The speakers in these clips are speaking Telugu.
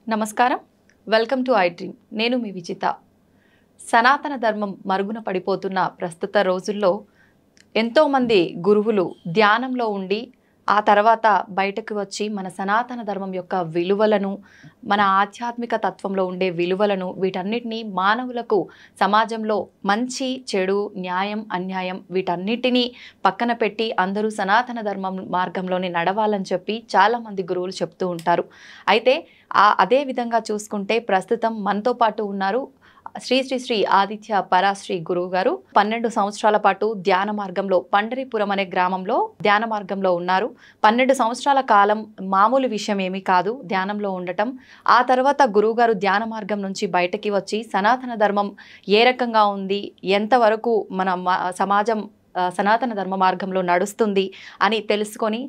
నమస్కారం, వెల్కమ్ టు ఐ డ్రీమ్. నేను మీ విజిత. సనాతన ధర్మం మరుగున పడిపోతున్న ప్రస్తుత రోజుల్లో ఎంతోమంది గురువులు ధ్యానంలో ఉండి ఆ తర్వాత బయటకు వచ్చి మన సనాతన ధర్మం యొక్క విలువలను, మన ఆధ్యాత్మిక తత్వంలో ఉండే విలువలను, వీటన్నిటినీ మానవులకు సమాజంలో మంచి, చెడు, న్యాయం, అన్యాయం వీటన్నిటినీ పక్కన పెట్టి అందరూ సనాతన ధర్మం మార్గంలోనే నడవాలని చెప్పి చాలామంది గురువులు చెప్తూ ఉంటారు. అయితే అదే విధంగా చూసుకుంటే ప్రస్తుతం మనతో పాటు ఉన్నారు శ్రీ శ్రీ శ్రీ ఆదిత్య పరాశ్రీ గురువు గారు. 12 సంవత్సరాల పాటు ధ్యాన మార్గంలో పండరిపురం అనే గ్రామంలో ధ్యాన మార్గంలో ఉన్నారు. 12 సంవత్సరాల కాలం మామూలు విషయం ఏమీ కాదు ధ్యానంలో ఉండటం. ఆ తర్వాత గురువుగారు ధ్యాన మార్గం నుంచి బయటకి వచ్చి సనాతన ధర్మం ఏ రకంగా ఉంది, ఎంతవరకు మన సమాజం సనాతన ధర్మ మార్గంలో నడుస్తుంది అని తెలుసుకొని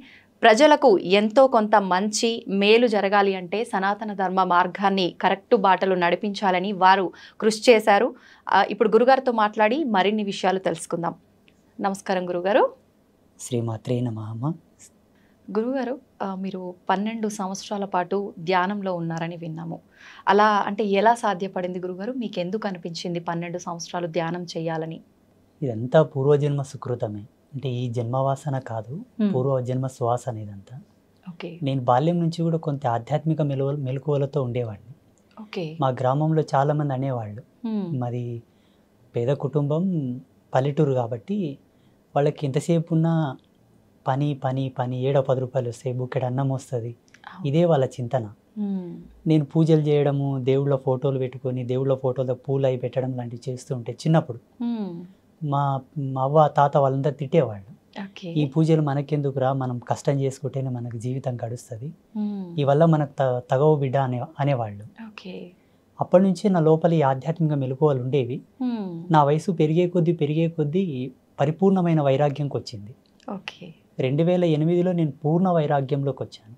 ప్రజలకు ఎంతో కొంత మంచి మేలు జరగాలి అంటే సనాతన ధర్మ మార్గాన్ని కరెక్ట్ బాటలు నడిపించాలని వారు కృషి చేశారు. ఇప్పుడు గురుగారితో మాట్లాడి మరిన్ని విషయాలు తెలుసుకుందాం. నమస్కారం గురుగారు. శ్రీమాత్రే నమః. గురుగారు, మీరు 12 సంవత్సరాల పాటు ధ్యానంలో ఉన్నారని విన్నాము. అలా అంటే ఎలా సాధ్యపడింది గురుగారు? మీకు ఎందుకు అనిపించింది 12 సంవత్సరాలు ధ్యానం చేయాలని? ఇదంతా పూర్వజన్మ సుకృతమే. అంటే ఈ జన్మవాసన కాదు, పూర్వజన్మ సువాసన ఇదంతా. ఓకే. నేను బాల్యం నుంచి కూడా కొంత ఆధ్యాత్మిక మెలకువలతో ఉండేవాడిని. ఓకే. మా గ్రామంలో చాలామంది అనేవాళ్ళు, మాది పేద కుటుంబం, పల్లెటూరు కాబట్టి వాళ్ళకి ఎంతసేపు ఉన్నా పని పని పని, 7-10 రూపాయలు వస్తాయి, బుక్కెడు అన్నం వస్తుంది, ఇదే వాళ్ళ చింతన. నేను పూజలు చేయడము, దేవుళ్ళ ఫోటోలు పెట్టుకొని దేవుళ్ళ ఫోటోలో పూలు అవి పెట్టడం లాంటివి చేస్తూ ఉంటే చిన్నప్పుడు మా అవ్వ తాత వాళ్ళంతా తిట్టేవాళ్ళు. ఈ పూజలు మనకెందుకురా, మనం కష్టం చేసుకుంటేనే మనకు జీవితం గడుస్తుంది, ఈ వల్ల మనకు తగవు బిడ్డ అనేవాళ్ళు. అప్పటి నుంచి నా లోపల ఈ ఆధ్యాత్మిక మెలకువలు ఉండేవి. నా వయసు పెరిగే కొద్దీ పరిపూర్ణమైన వైరాగ్యంకి వచ్చింది. 2008లో నేను పూర్ణ వైరాగ్యంలోకి వచ్చాను.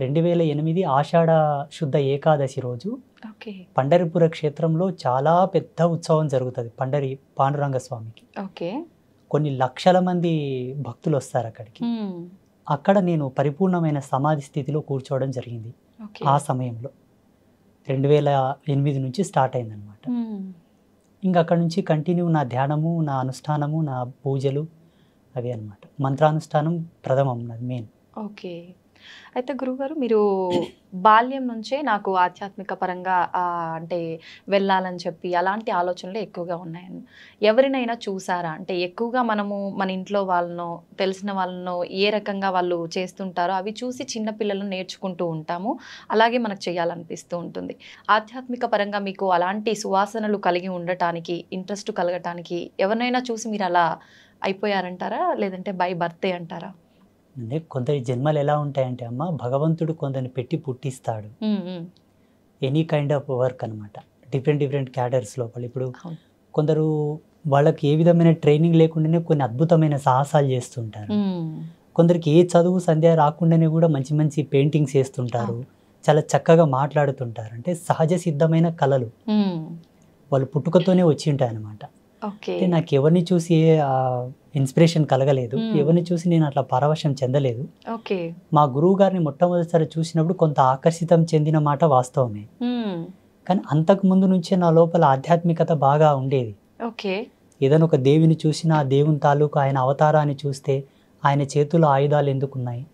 2008 ఆషాఢ శుద్ధ ఏకాదశి రోజు పండరిపుర క్షేత్రంలో చాలా పెద్ద ఉత్సవం జరుగుతుంది. పాండురంగ స్వామికి కొన్ని లక్షల మంది భక్తులు వస్తారు అక్కడికి. అక్కడ నేను పరిపూర్ణమైన సమాధి స్థితిలో కూర్చోవడం జరిగింది. ఆ సమయంలో 2008 నుంచి స్టార్ట్ అయిందనమాట. ఇంకా అక్కడ నుంచి కంటిన్యూ నా ధ్యానము, నా అనుష్ఠానము, నా పూజలు అవి అనమాట. మంత్రానుష్ఠానం ప్రథమం నాది మెయిన్. ఓకే. అయితే గురుగారు, మీరు బాల్యం నుంచే నాకు ఆధ్యాత్మిక పరంగా అంటే వెళ్ళాలని చెప్పి అలాంటి ఆలోచనలు ఎక్కువగా ఉన్నాయని ఎవరినైనా చూసారా? అంటే ఎక్కువగా మనము మన ఇంట్లో వాళ్ళనో తెలిసిన వాళ్ళనో ఏ రకంగా వాళ్ళు చేస్తుంటారో అవి చూసి చిన్నపిల్లలను నేర్చుకుంటూ ఉంటాము. అలాగే మనకు చేయాలనిపిస్తూ ఉంటుంది. ఆధ్యాత్మిక పరంగా మీకు అలాంటి సువాసనలు కలిగి ఉండటానికి, ఇంట్రెస్ట్ కలగటానికి ఎవరినైనా చూసి మీరు అలా అయిపోయారంటారా, లేదంటే బై బర్తే అంటారా? అంటే కొందరి జన్మలు ఎలా ఉంటాయంటే అమ్మ, భగవంతుడు కొందరిని పెట్టి పుట్టిస్తాడు. ఎనీ కైండ్ ఆఫ్ వర్క్ అనమాట. డిఫరెంట్ క్యాడర్స్ లోపల. ఇప్పుడు కొందరు వాళ్ళకి ఏ విధమైన ట్రైనింగ్ లేకుండానే కొన్ని అద్భుతమైన సాహసాలు చేస్తుంటారు. కొందరికి ఏ చదువు సంధ్య రాకుండానే కూడా మంచి పెయింటింగ్స్ వేస్తుంటారు, చాలా చక్కగా మాట్లాడుతుంటారు. అంటే సహజ సిద్ధమైన కళలు వాళ్ళు పుట్టుకతోనే వచ్చి ఉంటాయి అనమాట. అంటే నాకు ఎవరిని చూసి ఇన్స్పిరేషన్ కలగలేదు, ఎవరిని చూసి నేను అట్లా పరవశం చెందలేదు. మా గురువు గారిని మొట్టమొదటిసారి చూసినప్పుడు కొంత ఆకర్షితం చెందిన మాట వాస్తవమే. కానీ అంతకు ముందు నుంచే నా లోపల ఆధ్యాత్మికత బాగా ఉండేది. ఏదైనా ఒక దేవుని చూసినా ఆ దేవుని తాలూకు ఆయన అవతారాన్ని చూస్తే ఆయన చేతుల్లో ఆయుధాలు ఎందుకున్నాయి,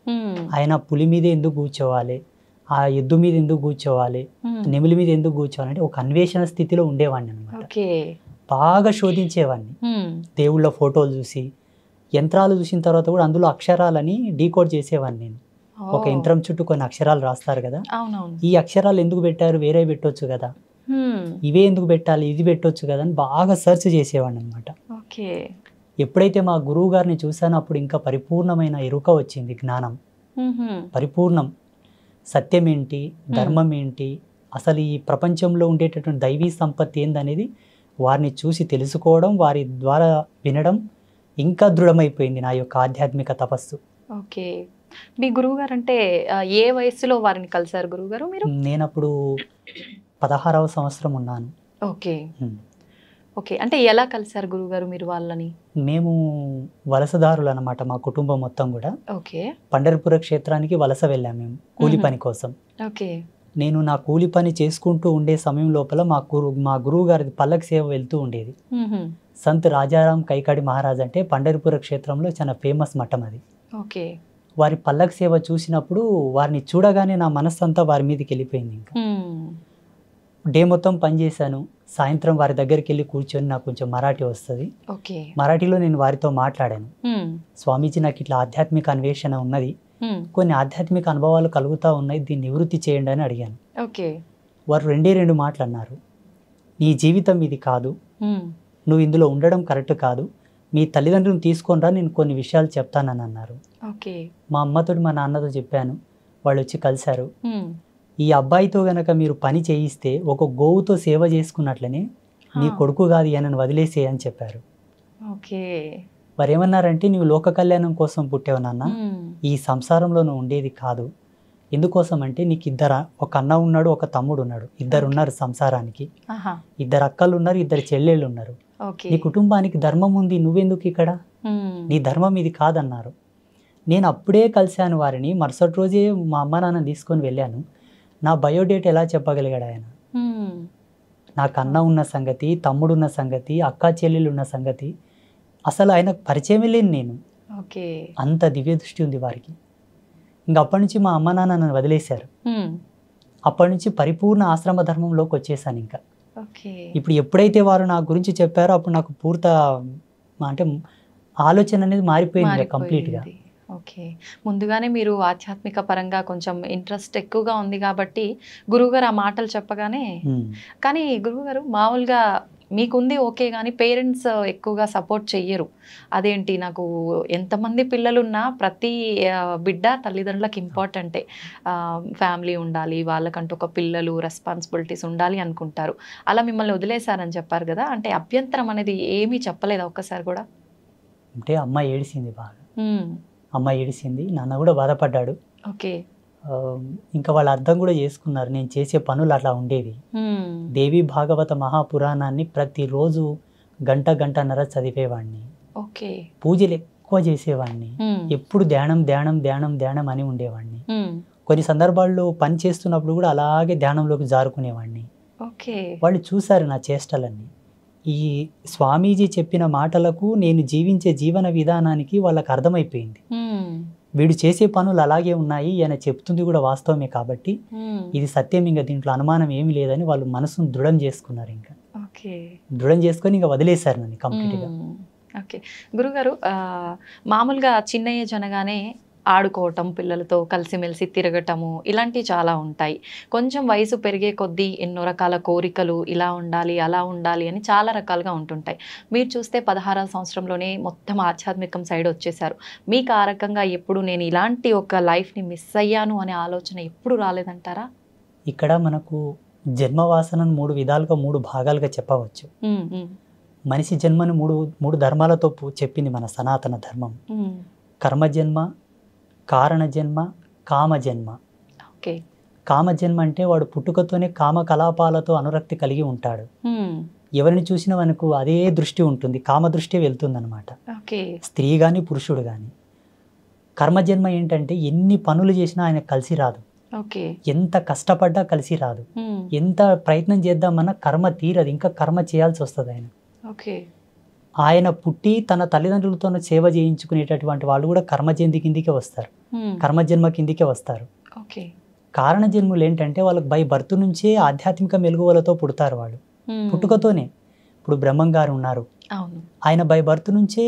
ఆయన పులి మీద ఎందుకు కూర్చోవాలి, ఆ ఎద్దు మీద ఎందుకు కూర్చోవాలి, నెమిలి మీద ఎందుకు కూర్చోవాలి అంటే ఒక అన్వేషణ స్థితిలో ఉండేవాడిని అనమాట. బాగా శోధించేవాడిని. దేవుళ్ళ ఫోటోలు చూసి, యంత్రాలు చూసిన తర్వాత కూడా అందులో అక్షరాలని డీకోడ్ చేసేవాడిని నేను. ఒక యంత్రం చుట్టూ కొన్ని అక్షరాలు రాస్తారు కదా, ఈ అక్షరాలు ఎందుకు పెట్టారు, వేరే పెట్టొచ్చు కదా, ఇవే ఎందుకు పెట్టాలి, ఇది పెట్టొచ్చు కదా అని బాగా సెర్చ్ చేసేవాడిని అనమాట. ఎప్పుడైతే మా గురువు గారిని చూసానో అప్పుడు ఇంకా పరిపూర్ణమైన ఎరుక వచ్చింది, జ్ఞానం పరిపూర్ణం. సత్యం ఏంటి, ధర్మం ఏంటి, అసలు ఈ ప్రపంచంలో ఉండేటటువంటి దైవీ సంపత్తి ఏందనేది వారిని చూసి తెలుసుకోవడం, వారి ద్వారా వినడం ఇంకా దృఢమైపోయింది నా యొక్క ఆధ్యాత్మిక తపస్సు. ఓకే. మీ గురువుగారు అంటే ఏ వయసులో వారిని కలిసారు గురువుగారు మీరు? నేను అప్పుడు 16వ సంవత్సరం ఉన్నాను. ఓకే. ఓకే. అంటే ఎలా కలిసారు గురువుగారు మీరు వాళ్ళని? మేము వలసదారులు అనమాట, మా కుటుంబం మొత్తం కూడా. ఓకే. పండరిపుర క్షేత్రానికి వలస వెళ్ళాము మేము కూలి పని కోసం. ఓకే. నేను నా కూలి పని చేసుకుంటూ ఉండే సమయం లోపల మా గురువు గారిది పల్లకి సేవ వెళ్తూ ఉండేది. సంత్ రాజారాం కైకాడి మహారాజ్ అంటే పండరిపుర క్షేత్రంలో చాలా ఫేమస్ మఠం అది. ఓకే. వారి పల్లకి సేవ చూసినప్పుడు వారిని చూడగానే నా మనస్సు అంతా వారి మీదకి వెళ్ళిపోయింది. ఇంకా డే మొత్తం పనిచేశాను. సాయంత్రం వారి దగ్గరికి వెళ్ళి కూర్చొని నాకు కొంచెం మరాఠీ వస్తుంది. మరాఠీలో నేను వారితో మాట్లాడాను. స్వామీజీ, నాకు ఇట్లా ఆధ్యాత్మిక అన్వేషణ ఉన్నది, కొన్ని ఆధ్యాత్మిక అనుభవాలు కలుగుతూ ఉన్నాయి, దీన్ని నివృత్తి చేయండి అని అడిగాను. వారు 2 మాటలు అన్నారు. నీ జీవితం ఇది కాదు, నువ్వు ఇందులో ఉండడం కరెక్ట్ కాదు, మీ తల్లిదండ్రులను తీసుకొని రా, నేను కొన్ని విషయాలు చెప్తానని అన్నారు. మా అమ్మతో మా నాన్నతో చెప్పాను. వాళ్ళు వచ్చి కలిశారు. ఈ అబ్బాయితో గనక మీరు పని చేయిస్తే ఒక గోవుతో సేవ చేసుకున్నట్లనే నీ కొడుకు కాదు ఈయనను వదిలేసే అని చెప్పారు. వారు ఏమన్నారంటే, నువ్వు లోక కళ్యాణం కోసం పుట్టావు నాన్న, ఈ సంసారంలో నువ్వు ఉండేది కాదు. ఎందుకోసం అంటే నీకు ఒక అన్న ఉన్నాడు, ఒక తమ్ముడు ఉన్నాడు, 2 ఉన్నారు సంసారానికి, 2 అక్కలు ఉన్నారు, 2 చెల్లెళ్ళు ఉన్నారు. నీ కుటుంబానికి ధర్మం ఉంది, నువ్వెందుకు ఇక్కడ, నీ ధర్మం ఇది కాదన్నారు. నేను అప్పుడే కలిశాను వారిని. మరుసటి రోజే మా అమ్మ నాన్న తీసుకొని వెళ్ళాను. నా బయోడేట్ ఎలా చెప్పగలిగాడు ఆయన? నాకు అన్న ఉన్న సంగతి, తమ్ముడు ఉన్న సంగతి, అక్క చెల్లెళ్ళు ఉన్న సంగతి అసలు ఆయనకు పరిచయం లేని నేను. అంత దివ్య దృష్టి ఉంది వారికి. ఇంకా అప్పటి నుంచి మా అమ్మ నాన్న నన్ను వదిలేశారు. అప్పటి నుంచి పరిపూర్ణ ఆశ్రమ ధర్మంలోకి వచ్చేసాను. ఇంకా ఇప్పుడు ఎప్పుడైతే వారు నా గురించి చెప్పారో అప్పుడు నాకు అంటే ఆలోచన అనేది మారిపోయింది కంప్లీట్గా. ముందుగానే మీరు ఆధ్యాత్మిక పరంగా కొంచెం ఇంట్రెస్ట్ ఎక్కువగా ఉంది కాబట్టి గురువుగారు ఆ మాటలు చెప్పగానే, కానీ గురువుగారు మామూలుగా మీకుంది ఓకే, కానీ పేరెంట్స్ ఎక్కువగా సపోర్ట్ చెయ్యరు. అదేంటి, నాకు ఎంతమంది పిల్లలున్నా ప్రతి బిడ్డ తల్లిదండ్రులకు ఇంపార్టెంటే, ఫ్యామిలీ ఉండాలి, వాళ్ళకంటూ ఒక పిల్లలు రెస్పాన్సిబిలిటీస్ ఉండాలి అనుకుంటారు. అలా మిమ్మల్ని వదిలేశారని చెప్పారు కదా, అంటే అభ్యంతరం అనేది ఏమీ చెప్పలేదా ఒక్కసారి కూడా? అంటే అమ్మ ఏడిసింది బాగా. అమ్మ ఏడిసింది, నాన్న కూడా బాధపడ్డాడు. ఇంకా వాళ్ళు అర్థం కూడా చేసుకున్నారు నేను చేసే పనులు అట్లా ఉండేవి. దేవి భాగవత మహాపురాణాన్ని ప్రతిరోజు గంటన్నర చదివేవాడిని. పూజలు ఎక్కువ చేసేవాడిని. ఎప్పుడు ధ్యానం ధ్యానం ధ్యానం ధ్యానం అని ఉండేవాడిని. కొన్ని సందర్భాల్లో పని చేస్తున్నప్పుడు కూడా అలాగే ధ్యానంలోకి జారుకునేవాడిని. వాళ్ళు చూశారు నా చేష్టలన్నీ. ఈ స్వామీజీ చెప్పిన మాటలకు, నేను జీవించే జీవన విధానానికి వాళ్ళకి అర్థమైపోయింది. వీడు చేసే పనులు అలాగే ఉన్నాయి, ఈయన చెప్తుంది కూడా వాస్తవమే కాబట్టి ఇది సత్యం, ఇంకా దీంట్లో అనుమానం ఏమీ లేదని వాళ్ళు మనసును దృఢం చేసుకున్నారు. ఇంకా దృఢం చేసుకొని ఇంకా వదిలేశారు నన్ను కంప్లీట్గా. గురుగారు, మామూలుగా చిన్న ఏజ్ అనగానే ఆడుకోవటం, పిల్లలతో కలిసిమెలిసి తిరగటము, ఇలాంటివి చాలా ఉంటాయి. కొంచెం వయసు పెరిగే కొద్దీ ఎన్నో రకాల కోరికలు, ఇలా ఉండాలి అలా ఉండాలి అని చాలా రకాలుగా ఉంటుంటాయి. మీరు చూస్తే 16వ సంవత్సరంలోనే మొత్తం ఆధ్యాత్మికం సైడ్ వచ్చేసారు. మీకు ఆ రకంగా ఎప్పుడు నేను ఇలాంటి ఒక లైఫ్ని మిస్ అయ్యాను అనే ఆలోచన ఎప్పుడు రాలేదంటారా? ఇక్కడ మనకు జన్మవాసనను 3 విధాలుగా 3 భాగాలుగా చెప్పవచ్చు. మనిషి జన్మను మూడు ధర్మాలతో చెప్పింది మన సనాతన ధర్మం. కర్మజన్మ, కారణజన్మ, కామజన్మ. కామజన్మ అంటే వాడు పుట్టుకతోనే కామకలాపాలతో అనురక్తి కలిగి ఉంటాడు. ఎవరిని చూసినా మనకు అదే దృష్టి ఉంటుంది, కామ దృష్టి వెళ్తుంది అనమాట, స్త్రీ కానీ పురుషుడు కానీ. కర్మజన్మ ఏంటంటే ఎన్ని పనులు చేసినా ఆయన కలిసి రాదు, ఎంత కష్టపడ్డా కలిసి రాదు, ఎంత ప్రయత్నం చేద్దామన్నా కర్మ తీరదు, ఇంకా కర్మ చేయాల్సి వస్తుంది ఆయన. ఆయన పుట్టి తన తల్లిదండ్రులతో సేవ చేయించుకునేటటువంటి వాళ్ళు కూడా కర్మజన్మ కిందికే వస్తారు, కర్మజన్మ కిందికే వస్తారు. కారణజన్ములు ఏంటంటే వాళ్ళకి బై బర్త్ నుంచే ఆధ్యాత్మిక మెలుగువలతో పుడతారు వాళ్ళు, పుట్టుకతోనే. ఇప్పుడు బ్రహ్మం గారు ఉన్నారు, ఆయన బై బర్త్ నుంచే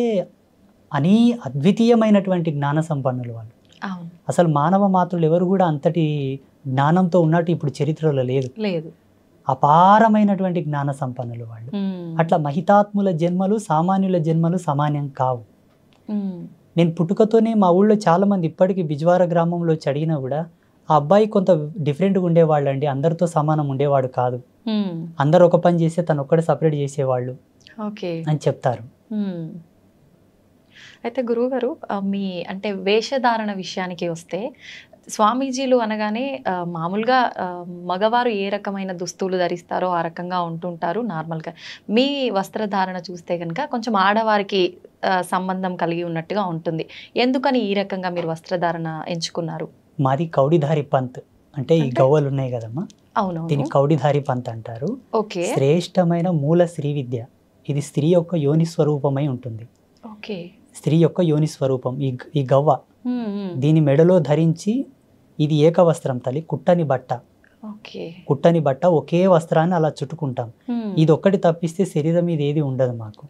అద్వితీయమైనటువంటి జ్ఞాన సంపన్నులు వాళ్ళు. అసలు మానవ మాతృలు ఎవరు కూడా అంతటి జ్ఞానంతో ఉన్నట్టు ఇప్పుడు చరిత్రలో లేదు. అపారమైనటువంటి జ్ఞాన సంపన్నులు వాళ్ళు. అట్లా మహితాత్ముల జన్మలు సామాన్యుల జన్మలు సమానం కావు. నేను పుట్టుకతోనే మా ఊళ్ళో చాలా మంది ఇప్పటికీ బిజ్వార గ్రామంలో అడిగినా కూడా ఆ అబ్బాయి కొంత డిఫరెంట్గా ఉండేవాళ్ళు అండి, అందరితో సమానం ఉండేవాడు కాదు, అందరు ఒక పని చేస్తే తను ఒక్కడే సపరేట్ చేసేవాళ్ళు అని చెప్తారు. అయితే గురువుగారు, మీ అంటే వేషధారణ విషయానికి వస్తే, స్వామీజీలు అనగానే మామూలుగా మగవారు ఏ రకమైన దుస్తులు ధరిస్తారో ఆ రకంగా ఉంటుంటారు నార్మల్గా. మీ వస్త్రధారణ చూస్తే కనుక కొంచెం ఆడవారికి సంబంధం కలిగి ఉన్నట్టుగా ఉంటుంది. ఎందుకని ఈ రకంగా మీరు వస్త్రధారణ ఎంచుకున్నారు? మాది కౌడిధారి పంత్, అంటే ఈ గవ్వలు ఉన్నాయి కదమ్మా, అవునవును. దీన్ని కౌడిధారి పంత్ అంటారు. ఓకే. శ్రేష్టమైన మూల శ్రీ విద్య. ఇది స్త్రీ యొక్క యోని స్వరూపమై ఉంటుంది. ఓకే. స్త్రీ యొక్క యోని స్వరూపం ఈ గవ్వ. హ్మ్, హ్మ్. దీని మెడలో ధరించి, ఇది ఏకవస్త్రం తల్లి, కుట్టని బట్ట. ఓకే. కుట్టని బట్ట, ఒకే వస్త్రాన్ని అలా చుట్టుకుంటాం. హ్మ్. ఇది ఒక్కటి తప్పిస్తే శరీరం మీద ఏది ఉండదు మాకు.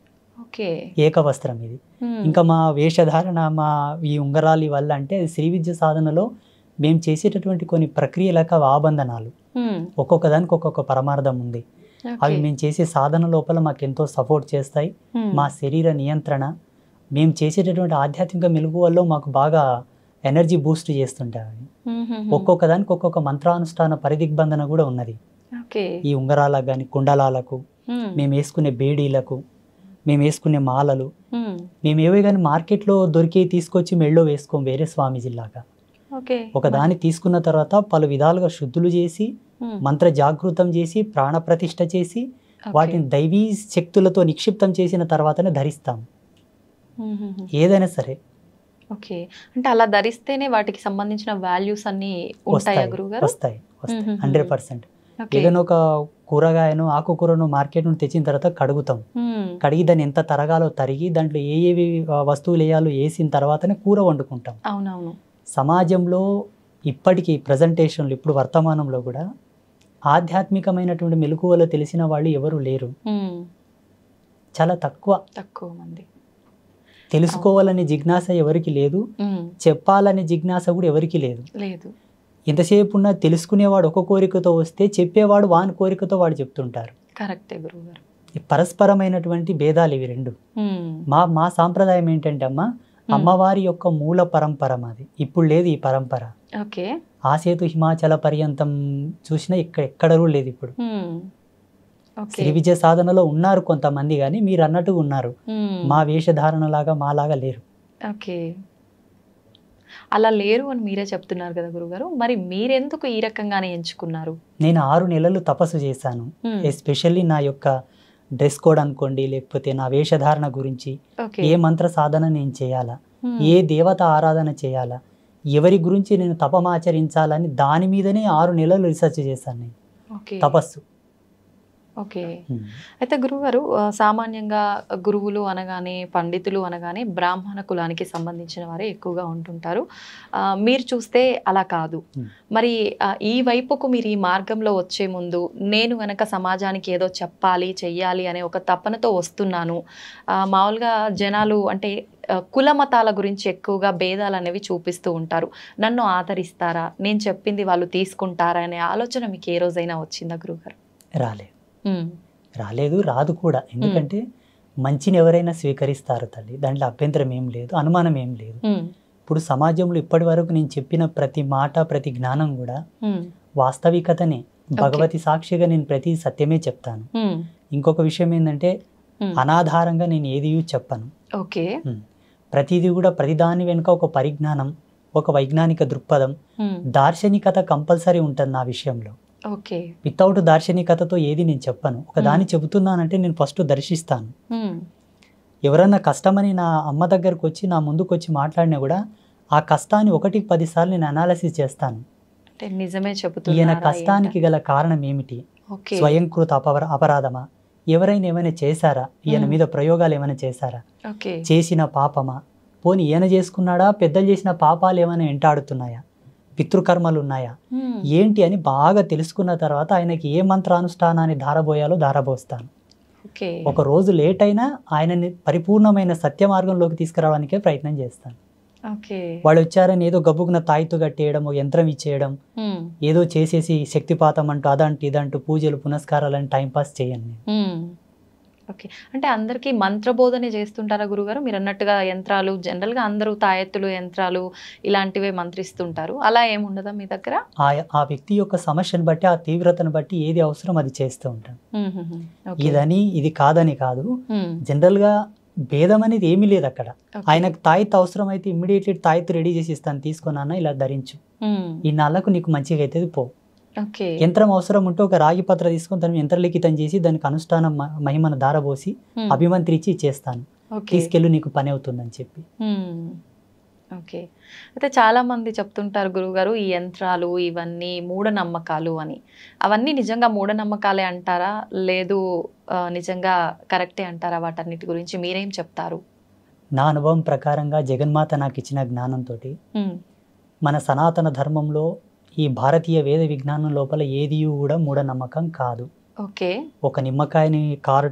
ఓకే. ఏకవస్త్రం ఇది. హ్మ్. ఇంకా మా వేషధారణ, మా ఈ ఉంగరాలు వల్ల అంటే శ్రీ విద్య సాధనలో మేము చేసేటటువంటి కొన్ని ప్రక్రియలకు అవి ఆబంధనాలు. హ్మ్. ఒక్కొక్క దానికి ఒక్కొక్క పరమార్థం ఉంది. అవి ఓకే. మేము చేసే సాధన లోపల మాకు ఎంతో సపోర్ట్ చేస్తాయి. హ్మ్. మా శరీర నియంత్రణ, మేము చేసేటటువంటి ఆధ్యాత్మిక మెలుగువల్లో మాకు బాగా ఎనర్జీ బూస్ట్ చేస్తుంటాయి అవి. హ్మ్, హ్మ్, హ్మ్. ఒక్కొక్క దానికి ఒక్కొక్క మంత్రానుష్ఠాన పరిదిగ్బంధన కూడా ఉన్నది. ఓకే. ఈ ఉంగరాలకు కానీ, కుండలాలకు, హ్మ్. మేము వేసుకునే బేడీలకు, మేము వేసుకునే మాలలు, హ్మ్. మేము ఏవే కానీ మార్కెట్లో దొరికి తీసుకొచ్చి మెళ్ళో వేసుకోం వేరే స్వామీజీలాగా. ఓకే. ఒక దాన్ని తీసుకున్న తర్వాత పలు విధాలుగా శుద్ధులు చేసి, హ్మ్. మంత్ర జాగృతం చేసి, ప్రాణ ప్రతిష్ఠ చేసి, ఓకే. వాటిని దైవీ శక్తులతో నిక్షిప్తం చేసిన తర్వాతనే ధరిస్తాం హ్మ్, హ్మ్, హ్మ్. ఏదైనా సరే. ఓకే. అంటే అలా ధరిస్తేనే వాటికి సంబంధించిన వాల్యూస్ అన్నీ ఉంటాయా వస్తాయి గురువుగారు? వస్తాయి వస్తాయి మ్మ్. 100%. ఓకే. ఏదైనా ఒక కూరగాయను, ఆకుకూరను మార్కెట్ నుండి తెచ్చిన తర్వాత కడుగుతాం. హ్మ్. కడిగి దాన్ని ఎంత తరగాలో తరిగి, దాంట్లో ఏవి వస్తువులు వేయాలో వేసిన తర్వాతనే కూర వండుకుంటాం. అవునవును. సమాజంలో ఇప్పటికీ ప్రజెంటేషన్లు, ఇప్పుడు వర్తమానంలో కూడా ఆధ్యాత్మికమైనటువంటి మెలకువలు తెలిసిన వాళ్ళు ఎవరు లేరు. హ్మ్. చాలా తక్కువ. తక్కువ మంది. తెలుసుకోవాలనే జిజ్ఞాస ఎవరికి లేదు, హ్మ్. చెప్పాలనే జిజ్ఞాస కూడా ఎవరికి లేదు. లేదు. ఎంతసేపు ఉన్నా తెలుసుకునేవాడు ఒక కోరికతో వస్తే, చెప్పేవాడు వాని కోరికతో వాడు చెప్తుంటారు. కరెక్టే గురువుగారు. ఈ పరస్పరమైనటువంటి భేదాలు ఇవి రెండు. హ్మ్. మా సాంప్రదాయం ఏంటంటే అమ్మ, అమ్మవారి యొక్క మూల పరంపర మాది. ఇప్పుడు లేదు ఈ పరంపర. ఓకే. ఆ సేతు హిమాచల పర్యంతం చూసినా ఎక్కడ కూడా లేదు ఇప్పుడు. హ్మ్. ఓకే. శ్రీ విజయ సాధనలో ఉన్నారు కొంతమంది, కానీ మీరు అన్నట్టుగా ఉన్నారు. హ్మ్. మా వేషధారణలాగా మాలాగా లేరు. ఓకే. అలా లేరు అని మీరే చెప్తున్నారు కదా గురుగారు. మరి మీరెందుకు ఈ రకంగానే ఎంచుకున్నారు? నేను 6 నెలలు తపస్సు చేశాను. హ్మ్. ఎస్పెషల్లీ నా యొక్క డ్రెస్ కోడ్ అనుకోండి, లేకపోతే నా వేషధారణ గురించి, ఓకే. ఏ మంత్ర సాధన నేను చేయాలా, హ్మ్. ఏ దేవత ఆరాధన చేయాలా, ఎవరి గురించి నేను తపమాచరించాలని దాని మీదనే 6 నెలలు రీసెర్చ్ చేశాను నేను. ఓకే. తపస్సు. ఓకే. అయితే గురువుగారు సామాన్యంగా గురువులు అనగానే, పండితులు అనగానే బ్రాహ్మణ కులానికి సంబంధించిన వారే ఎక్కువగా ఉంటుంటారు. మీరు చూస్తే అలా కాదు. మరి ఈ వైపుకు మీరు ఈ మార్గంలో వచ్చే ముందు, నేను గనక సమాజానికి ఏదో చెప్పాలి, చెయ్యాలి అనే ఒక తపనతో వస్తున్నాను. మామూలుగా జనాలు అంటే కుల మతాల గురించి ఎక్కువగా భేదాలు అనేవి చూపిస్తూ ఉంటారు. నన్ను ఆదరిస్తారా, నేను చెప్పింది వాళ్ళు తీసుకుంటారా అనే ఆలోచన మీకు ఏ రోజైనా వచ్చిందా గురువుగారు? రాలేదు, రాదు కూడా. ఎందుకంటే మంచిని ఎవరైనా స్వీకరిస్తారు తల్లి, దాంట్లో అభ్యంతరం ఏం లేదు, అనుమానం ఏం లేదు. ఇప్పుడు సమాజంలో ఇప్పటి వరకు నేను చెప్పిన ప్రతి మాట, ప్రతి జ్ఞానం కూడా వాస్తవికతనే. భగవతి సాక్షిగా నేను ప్రతి సత్యమే చెప్తాను. ఇంకొక విషయం ఏంటంటే, అనాధారంగా నేను ఏది చెప్పను. ఓకే. ప్రతిదీ కూడా ప్రతిదాని వెనుక ఒక పరిజ్ఞానం, ఒక వైజ్ఞానిక దృక్పథం, దార్శనికత కంపల్సరీ ఉంటుంది నా విషయంలో. ఓకే. వితౌట్ దార్శనికతతో ఏది నేను చెప్పను. ఒక దాన్ని చెబుతున్నానంటే నేను ఫస్ట్ దర్శిస్తాను. ఎవరన్నా కష్టమని నా అమ్మ దగ్గరకు వచ్చి, నా ముందుకు వచ్చి మాట్లాడినా కూడా ఆ కష్టాన్ని 1కి 10 సార్లు నేను అనాలిసిస్ చేస్తాను. నిజమే చెబుతున్నారు. ఈయన కష్టానికి గల కారణం ఏమిటి? స్వయంకృత అపరాధమా? ఎవరైనా ఏమైనా చేశారా? ఈయన మీద ప్రయోగాలు ఏమైనా చేశారా? చేసిన పాపమా? పోనీ ఈయన చేసుకున్నాడా? పెద్దలు చేసిన పాపాలు ఏమైనా వెంటాడుతున్నాయా? పితృకర్మలు ఉన్నాయా? ఏంటి అని బాగా తెలుసుకున్న తర్వాత ఆయనకి ఏ మంత్రానుష్ఠానాన్ని ధారబోయాలో ధారబోస్తాను. ఒక రోజు లేట్ అయినా ఆయనని పరిపూర్ణమైన సత్య మార్గంలోకి తీసుకురావడానికే ప్రయత్నం చేస్తాను. వాళ్ళు వచ్చారని ఏదో గబ్బుకున్న తాయితు కట్టేయడం, యంత్రం ఇచ్చేయడం, ఏదో చేసేసి శక్తిపాతం అంటూ అదంటూ ఇదంటూ పూజలు పునస్కారాలని టైంపాస్ చేయండి. ఓకే. అంటే అందరికీ మంత్రబోధనే చేస్తుంటారా గురుగారు? మీరు అన్నట్టుగా యంత్రాలు, జనరల్గా అందరూ తాయెత్తులు, యంత్రాలు ఇలాంటివే మంత్రిస్తుంటారు. అలా ఏముండదా మీ దగ్గర? ఆ వ్యక్తి యొక్క సమస్యను బట్టి, ఆ తీవ్రతను బట్టి ఏది అవసరం అది చేస్తూ ఉంటాను. ఇదని ఇది కాదని కాదు. జనరల్గా భేదం అనేది ఏమీ లేదు అక్కడ. ఆయనకు తాయెత్తు అవసరం అయితే ఇమ్మీడియట్లీ తాయెత్తు రెడీ చేసి ఇస్తాను, తీసుకున్నానా ఇలా ధరించు, ఈ నాళ్ళకు నీకు మంచిగా అవుతుంది పో. యంత్రం అవసరం ఉంటే ఒక రాగి పత్ర తీసుకొని దాన్ని యంత్రలిఖితం చేసి దానికి అనుష్ఠానం మహిమను దారబోసి అభిమంత్రించి ఇచ్చేస్తాను, తీసుకెళ్ళి నీకు పని అవుతుందని చెప్పి. ఓకే. అయితే చాలామంది చెప్తుంటారు గురువుగారు, ఈ యంత్రాలు ఇవన్నీ మూఢనమ్మకాలు అని. అవన్నీ నిజంగా మూఢనమ్మకాలే అంటారా? లేదు నిజంగా కరెక్టే అంటారా? వాటన్నిటి గురించి మీరేం చెప్తారు? నా అనుభవం ప్రకారంగా జగన్మాత నాకు ఇచ్చిన జ్ఞానంతోటి హ్మ్. మన సనాతన ధర్మంలో ఈ భారతీయ వేద విజ్ఞానం లోపల ఏది కూడా మూఢనమ్మకం కాదు. ఓకే. ఒక నిమ్మకాయని కారు